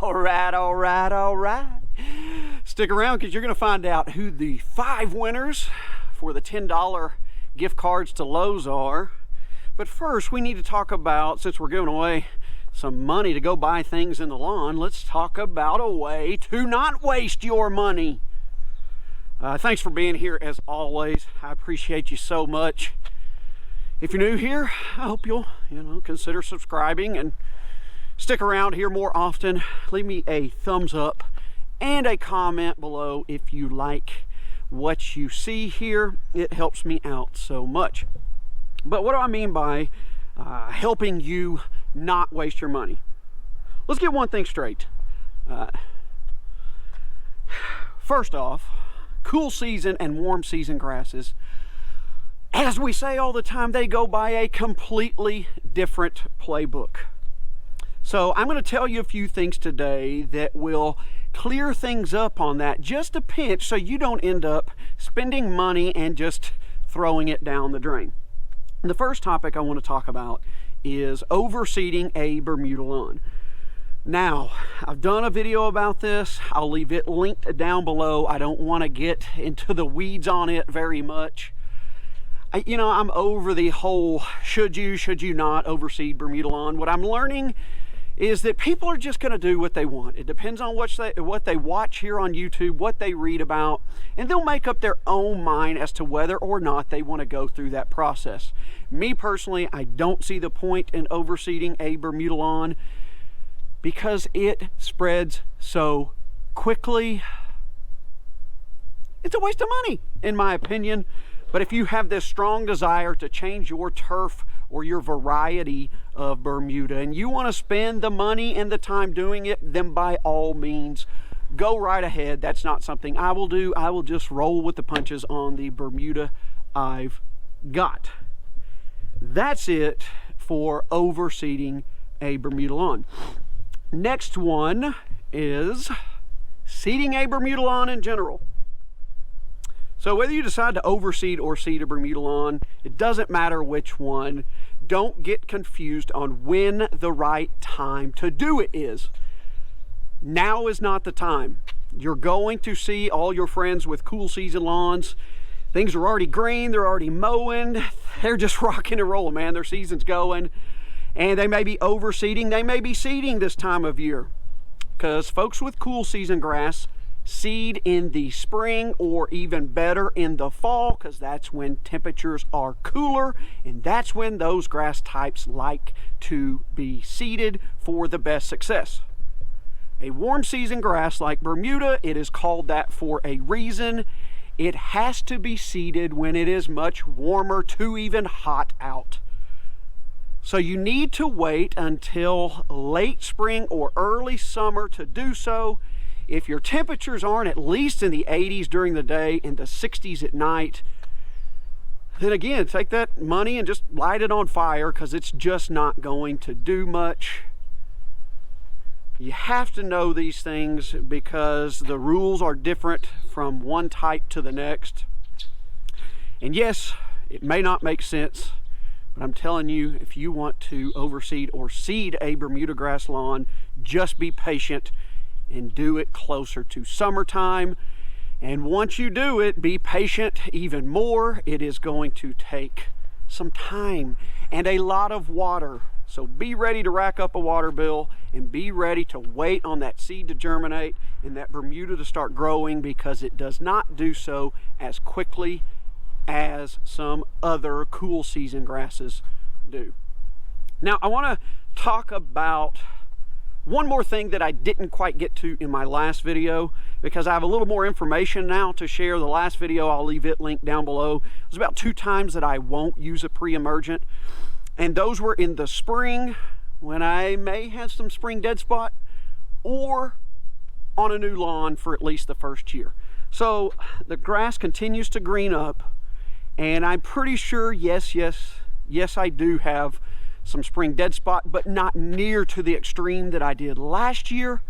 All right. Stick around because you're going to find out who the 5 winners for the $10 gift cards to Lowe's are. But first, we need to talk about, since we're giving away some money to go buy things in the lawn, let's talk about a way to not waste your money. Thanks for being here as always. I appreciate you so much. If you're new here, I hope you'll consider subscribing and stick around here more often. Leave me a thumbs up and a comment below if you like what you see here. It helps me out so much. But what do I mean by helping you not waste your money? Let's get one thing straight. First off, cool season and warm season grasses, as we say all the time, they go by a completely different playbook. So I'm going to tell you a few things today that will clear things up on that just a pinch, so you don't end up spending money and just throwing it down the drain. The first topic I want to talk about is overseeding a Bermuda lawn. Now, I've done a video about this. I'll leave it linked down below. I don't want to get into the weeds on it very much. I'm over the whole should you not overseed Bermuda lawn. What I'm learning is that people are just going to do what they want. It depends on what they watch here on YouTube, what they read about, and they'll make up their own mind as to whether or not they want to go through that process. Me personally, I don't see the point in overseeding a Bermuda lawn because it spreads so quickly. It's a waste of money, in my opinion. But if you have this strong desire to change your turf or your variety of Bermuda and you want to spend the money and the time doing it, then by all means, go right ahead. That's not something I will do. I will just roll with the punches on the Bermuda I've got. That's it for overseeding a Bermuda lawn. Next one is seeding a Bermuda lawn in general. So whether you decide to overseed or seed a Bermuda lawn, it doesn't matter which one. Don't get confused on when the right time to do it is. Now is not the time. You're going to see all your friends with cool season lawns. Things are already green, they're already mowing, they're just rocking and rolling, man. Their season's going. And they may be overseeding, they may be seeding this time of year. Because folks with cool season grass seed in the spring, or even better in the fall, because that's when temperatures are cooler and that's when those grass types like to be seeded for the best success. A warm season grass like Bermuda, it is called that for a reason. It has to be seeded when it is much warmer to even hot out. So you need to wait until late spring or early summer to do so. If your temperatures aren't at least in the 80s during the day and the 60s at night, then again, take that money and just light it on fire, because it's just not going to do much. You have to know these things because the rules are different from one type to the next. And yes, it may not make sense, but I'm telling you, if you want to overseed or seed a Bermuda grass lawn, just be patient and do it closer to summertime. And once you do it, be patient even more. It is going to take some time and a lot of water. So be ready to rack up a water bill and be ready to wait on that seed to germinate and that Bermuda to start growing, because it does not do so as quickly as some other cool season grasses do. Now, I want to talk about one more thing that I didn't quite get to in my last video, because I have a little more information now to share. The last video, I'll leave it linked down below. There's about 2 times that I won't use a pre-emergent, and those were in the spring when I may have some spring dead spot, or on a new lawn for at least the first year. So the grass continues to green up, and I'm pretty sure, yes, I do have some spring dead spot, but not near to the extreme that I did last year.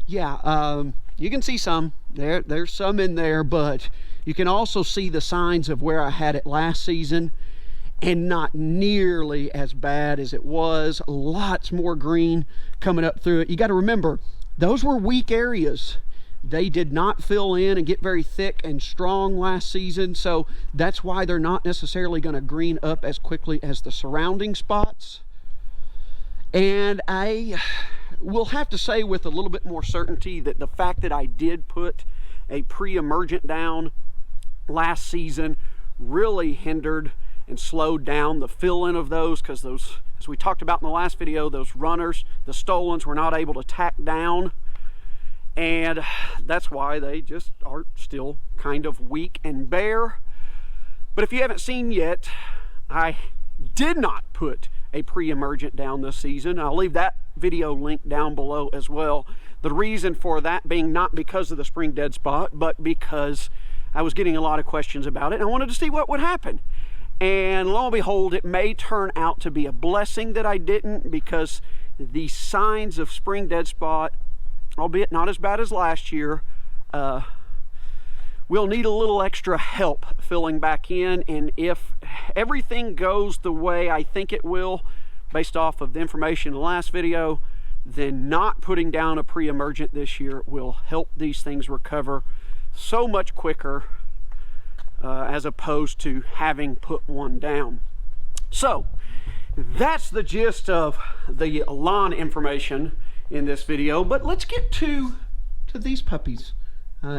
Yeah, you can see some there's some in there, but you can also see the signs of where I had it last season. and not nearly as bad as it was. Lots more green coming up through it. You got to remember, those were weak areas. They did not fill in and get very thick and strong last season, so that's why they're not necessarily going to green up as quickly as the surrounding spots. And I will have to say with a little bit more certainty that the fact that I did put a pre-emergent down last season really hindered and slowed down the fill-in of those, because those, as we talked about in the last video, those runners, the stolons, were not able to tack down, and that's why they just are still kind of weak and bare. But if you haven't seen yet, I did not put a pre-emergent down this season. I'll leave that video link down below as well. The reason for that being not because of the spring dead spot, but because I was getting a lot of questions about it, and I wanted to see what would happen. And lo and behold, it may turn out to be a blessing that I didn't, because the signs of spring dead spot, albeit not as bad as last year, will need a little extra help filling back in. And if everything goes the way I think it will, based off of the information in the last video, then not putting down a pre-emergent this year will help these things recover so much quicker, as opposed to having put one down. So that's the gist of the lawn information in this video, but let's get to these puppies.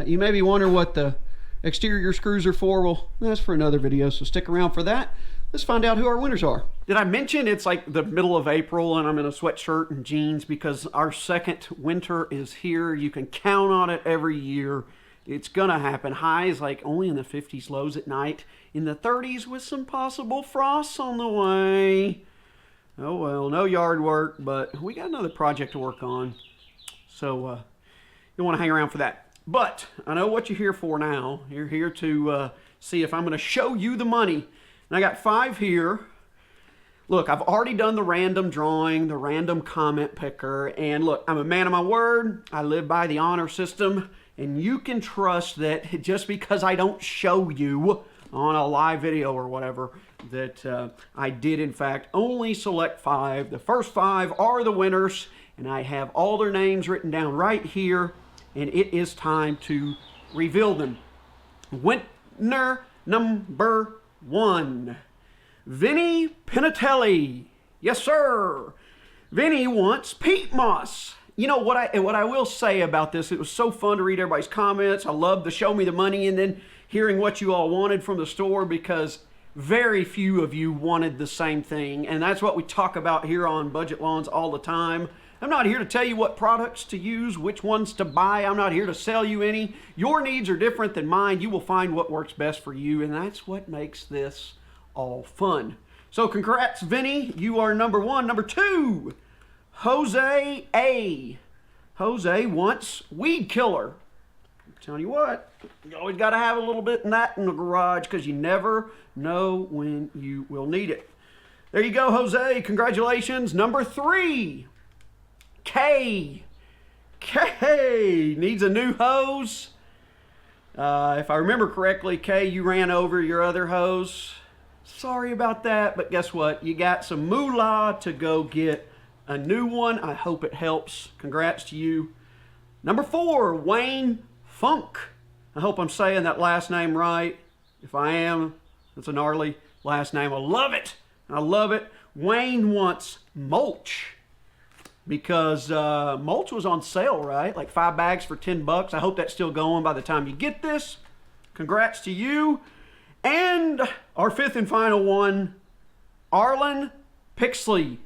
You may be wondering what the exterior screws are for. Well, that's for another video, so stick around for that. Let's find out who our winners are. Did I mention it's like the middle of April and I'm in a sweatshirt and jeans? Because our second winter is here. You can count on it every year. It's gonna happen. Highs like only in the 50s, lows at night in the 30s with some possible frosts on the way. Oh well, no yard work, but we got another project to work on. So you'll want to hang around for that. But I know what you're here for now. You're here to see if I'm going to show you the money. And I got 5 here. Look, I've already done the random drawing, the random comment picker. And look, I'm a man of my word. I live by the honor system. And you can trust that just because I don't show you on a live video or whatever, that I did in fact only select 5. The first 5 are the winners, and I have all their names written down right here, and it is time to reveal them. Winner number 1, Vinny Pinatelli. Yes, sir. Vinny wants peat moss. You know what I will say about this, it was so fun to read everybody's comments. I love the show me the money and then hearing what you all wanted from the store, because very few of you wanted the same thing. And that's what we talk about here on Budget Lawns all the time. I'm not here to tell you what products to use, which ones to buy. I'm not here to sell you any. Your needs are different than mine. You will find what works best for you, and that's what makes this all fun. So congrats, Vinny. You are number 1. Number 2, Jose A. Jose wants weed killer. I'm telling you what, you always got to have a little bit of that in the garage, because you never know when you will need it. There you go, Jose. Congratulations. Number 3, Kay needs a new hose. If I remember correctly, Kay, you ran over your other hose. Sorry about that, but guess what? You got some moolah to go get a new one. I hope it helps. Congrats to you. Number 4, Wayne Funk. I hope I'm saying that last name right. If I am, that's a gnarly last name. I love it. I love it. Wayne wants mulch, because mulch was on sale, right? Like 5 bags for $10. I hope that's still going by the time you get this. Congrats to you. And our 5th and final one, Arlen Pixley.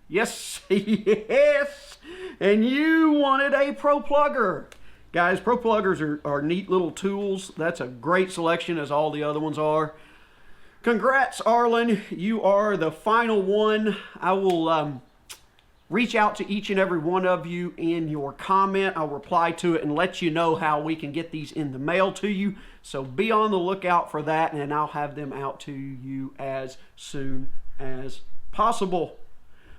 Yes, yes. And you wanted a Pro Plugger. Guys, Pro Pluggers are neat little tools. That's a great selection, as all the other ones are. Congrats, Arlen. You are the final one. I will reach out to each and every one of you in your comment. I'll reply to it and let you know how we can get these in the mail to you. So be on the lookout for that, and I'll have them out to you as soon as possible.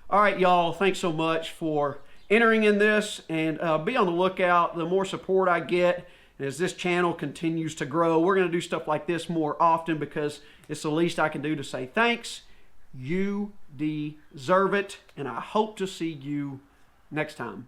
All right, y'all, thanks so much for entering in this, and be on the lookout. The more support I get, and as this channel continues to grow, we're going to do stuff like this more often, because it's the least I can do to say thanks. You deserve it, and I hope to see you next time.